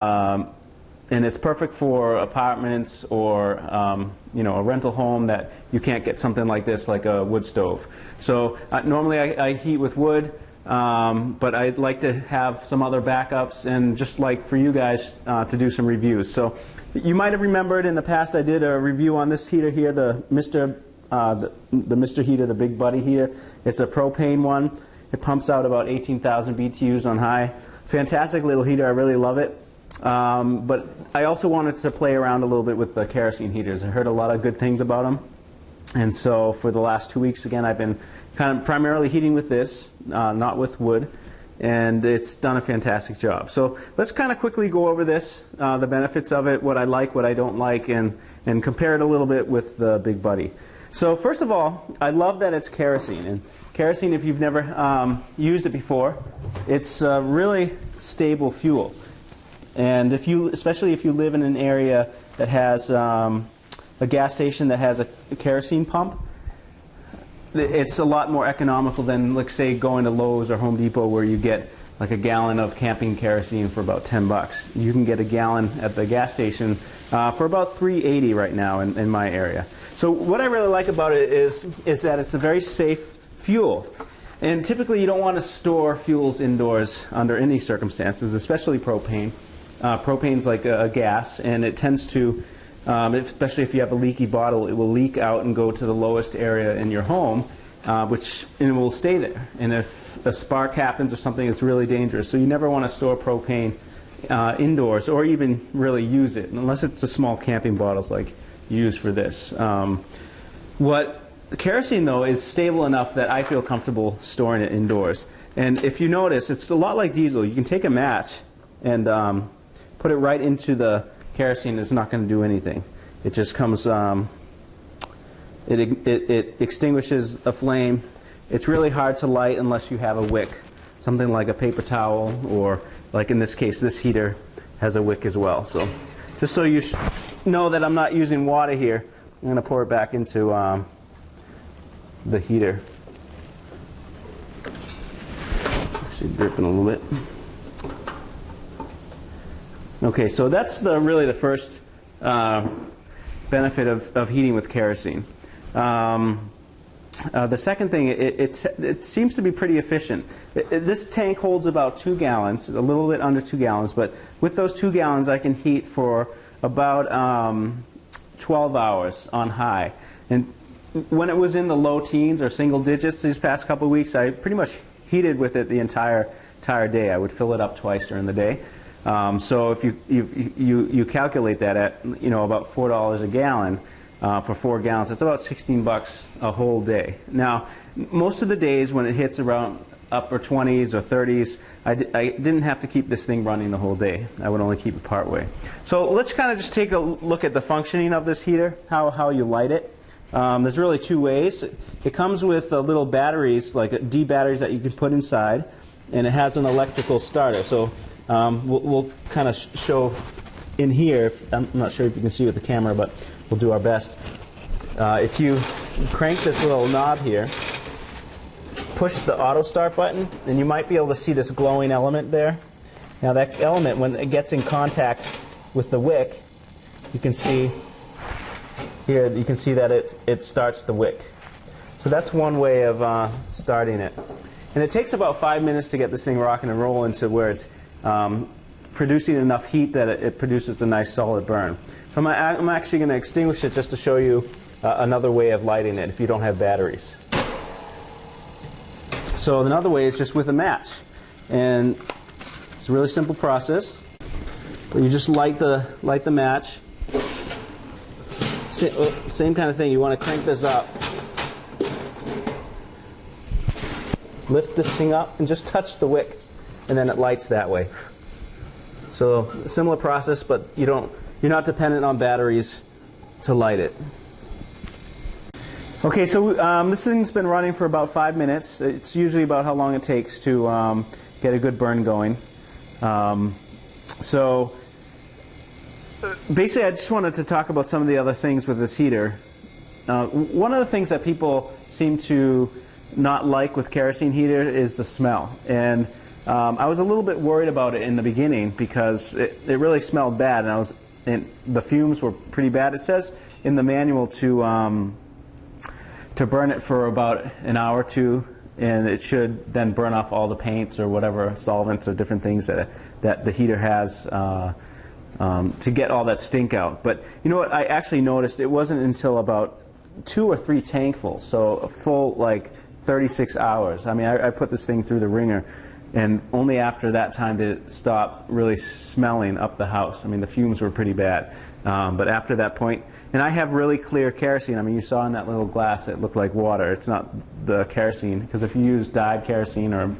and it's perfect for apartments or a rental home that you can't get something like this, like a wood stove. So normally I heat with wood, but I'd like to have some other backups, and just like for you guys to do some reviews. So you might have remembered in the past I did a review on this heater here, the Mr. Heater, the Big Buddy heater. It's a propane one. It pumps out about 18,000 BTUs on high. Fantastic little heater. I really love it. But I also wanted to play around a little bit with the kerosene heaters. I heard a lot of good things about them. And so for the last 2 weeks, again, I've been kind of primarily heating with this, not with wood. And it's done a fantastic job. So let's kind of quickly go over this, the benefits of it, what I like, what I don't like, and compare it a little bit with the Big Buddy. So first of all, I love that it's kerosene. And kerosene, if you've never used it before, it's a really stable fuel. And especially if you live in an area that has a gas station that has a kerosene pump, it's a lot more economical than, like, say, going to Lowe's or Home Depot, where you get like a gallon of camping kerosene for about $10. You can get a gallon at the gas station for about $3.80 right now in my area. So what I really like about it is that it's a very safe fuel. And typically you don't want to store fuels indoors under any circumstances, especially propane. Propane's like a gas, and it tends to, especially if you have a leaky bottle, it will leak out and go to the lowest area in your home, and it will stay there. And if a spark happens or something, it's really dangerous. So you never want to store propane indoors, or even really use it, unless it's the small camping bottles like you use for this. What the kerosene, though, is stable enough that I feel comfortable storing it indoors. And if you notice, it's a lot like diesel. You can take a match and put it right into the kerosene. It's not going to do anything. It just comes, it extinguishes a flame. It's really hard to light unless you have a wick, something like a paper towel, or like in this case, this heater has a wick as well. So just so you know that I'm not using water here, I'm going to pour it back into the heater. Actually dripping a little bit. Okay, so that's really the first benefit of heating with kerosene. The second thing, it seems to be pretty efficient. This tank holds about 2 gallons, a little bit under 2 gallons, but with those 2 gallons I can heat for about 12 hours on high. And when it was in the low teens or single digits these past couple of weeks, I pretty much heated with it the entire day. I would fill it up twice during the day. So if you calculate that at about $4 a gallon for 4 gallons, that's about $16 a whole day. Now, most of the days when it hits around upper 20s or 30s, I didn't have to keep this thing running the whole day. I would only keep it part way. So let's kind of just take a look at the functioning of this heater, how you light it. There's really 2 ways. It comes with little batteries, like D batteries that you can put inside, and it has an electrical starter. So we'll kind of show in here. I'm not sure if you can see with the camera, but we'll do our best. If you crank this little knob here, push the auto start button, and you might be able to see this glowing element there. Now that element, when it gets in contact with the wick, you can see here, you can see that it starts the wick. So that's one way of starting it. And it takes about 5 minutes to get this thing rocking and rolling to where it's producing enough heat that it produces a nice solid burn. So I'm actually going to extinguish it just to show you another way of lighting it if you don't have batteries. So another way is just with a match. And it's a really simple process. You just light the match. Same kind of thing. You want to crank this up. Lift this thing up and just touch the wick, and then it lights that way. So a similar process, but you're not dependent on batteries to light it. Okay, so this thing's been running for about 5 minutes. It's usually about how long it takes to get a good burn going. So basically, I just wanted to talk about some of the other things with this heater. One of the things that people seem to not like with kerosene heater is the smell. And I was a little bit worried about it in the beginning because it really smelled bad, and the fumes were pretty bad. It says in the manual to burn it for about an hour or two, and it should then burn off all the paints or whatever solvents or different things that the heater has to get all that stink out. But you know what? I actually noticed it wasn't until about 2 or 3 tankfuls, so a full like 36 hours. I mean, I put this thing through the ringer, and only after that time did it stop really smelling up the house. I mean, the fumes were pretty bad. But after that point, and I have really clear kerosene. I mean, you saw in that little glass it looked like water. It's not the kerosene, because if you use dyed kerosene or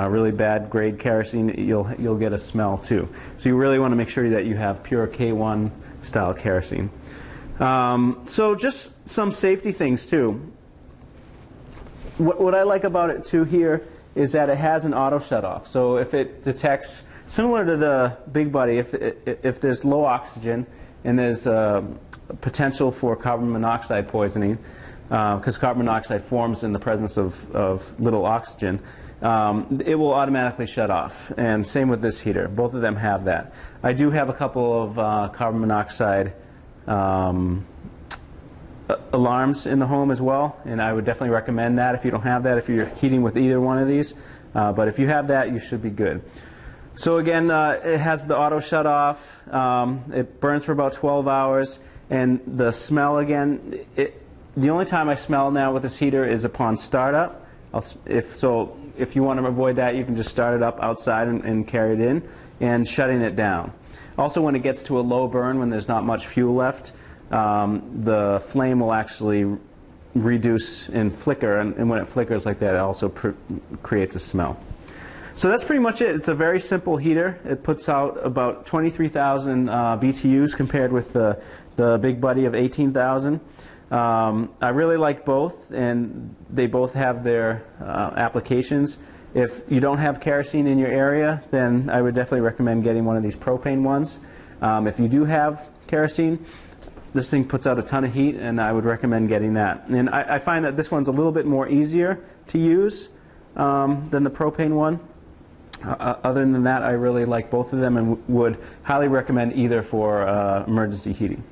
really bad grade kerosene, you'll get a smell too. So you really want to make sure that you have pure K1 style kerosene. So just some safety things too. What I like about it too here is that it has an auto shut-off. So if it detects, similar to the Big Buddy, if there's low oxygen and there's potential for carbon monoxide poisoning, because carbon monoxide forms in the presence of little oxygen, it will automatically shut off. And same with this heater. Both of them have that. I do have a couple of carbon monoxide alarms in the home as well, and I would definitely recommend that if you don't have that, if you're heating with either one of these. But if you have that, you should be good. So again, it has the auto shut off. It burns for about 12 hours, and the smell again, the only time I smell now with this heater is upon startup. If you want to avoid that, you can just start it up outside and carry it in, and shutting it down. Also, when it gets to a low burn, when there's not much fuel left, the flame will actually reduce and flicker, and when it flickers like that, it also creates a smell. So that's pretty much it. It's a very simple heater. It puts out about 23,000 BTUs compared with the Big Buddy of 18,000. I really like both, and they both have their applications. If you don't have kerosene in your area, then I would definitely recommend getting one of these propane ones. If you do have kerosene, this thing puts out a ton of heat, and I would recommend getting that. And I find that this one's a little bit more easier to use than the propane one. Other than that, I really like both of them and would highly recommend either for emergency heating.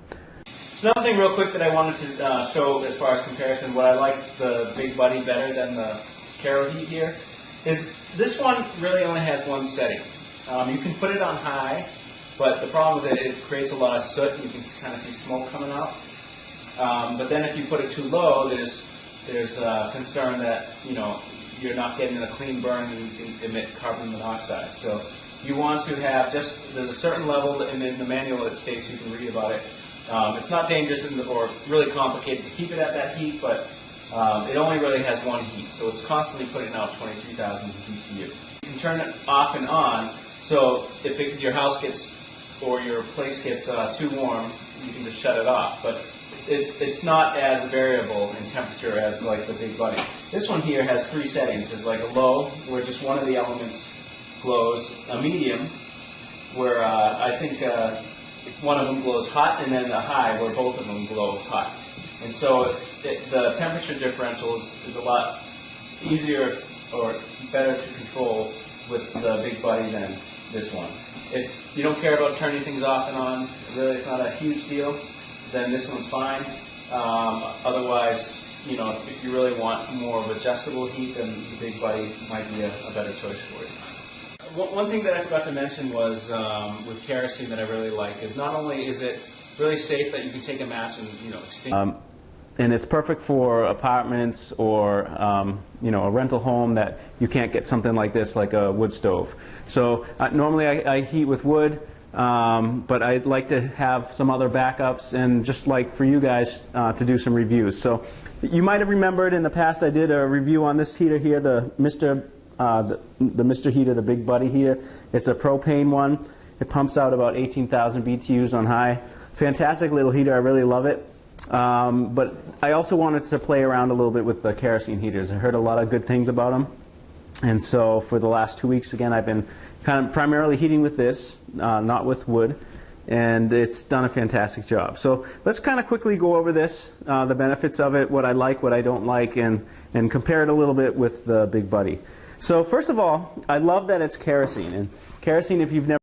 So another thing real quick that I wanted to show as far as comparison, what I like the Big Buddy better than the KeroHeat here, is this one really only has one setting. You can put it on high, but the problem with it creates a lot of soot, and you can kind of see smoke coming out. But then if you put it too low, there's a concern that you're not getting a clean burn and emit carbon monoxide. So you want to have there's a certain level, and in the manual it states, you can read about it. It's not dangerous or really complicated to keep it at that heat, but it only really has one heat, so it's constantly putting out 23,000 BTU. You can turn it off and on, so if your house or your place gets too warm, you can just shut it off. But it's not as variable in temperature as like the Big Buddy. This one here has 3 settings. There's like a low, where just one of the elements glows, a medium, where I think one of them glows hot, and then a high, where both of them glow hot. And so the temperature differential is a lot easier or better to control with the Big Buddy than this one. If you don't care about turning things off and on, really it's not a huge deal, then this one's fine. Otherwise, if you really want more of adjustable heat, then the Big Buddy might be a better choice for you. One thing that I forgot to mention was with kerosene that I really like is not only is it really safe that you can take a match and extinguish. And it's perfect for apartments or a rental home that you can't get something like this, like a wood stove. So normally I heat with wood, but I'd like to have some other backups, and just like for you guys to do some reviews. So you might have remembered in the past I did a review on this heater here, the Mr. Heater, the Big Buddy heater. It's a propane one. It pumps out about 18,000 BTUs on high. Fantastic little heater. I really love it. But I also wanted to play around a little bit with the kerosene heaters. I heard a lot of good things about them. And so for the last 2 weeks, again, I've been kind of primarily heating with this, not with wood. And it's done a fantastic job. So let's kind of quickly go over this, the benefits of it, what I like, what I don't like, and compare it a little bit with the Big Buddy. So first of all, I love that it's kerosene. And kerosene, if you've never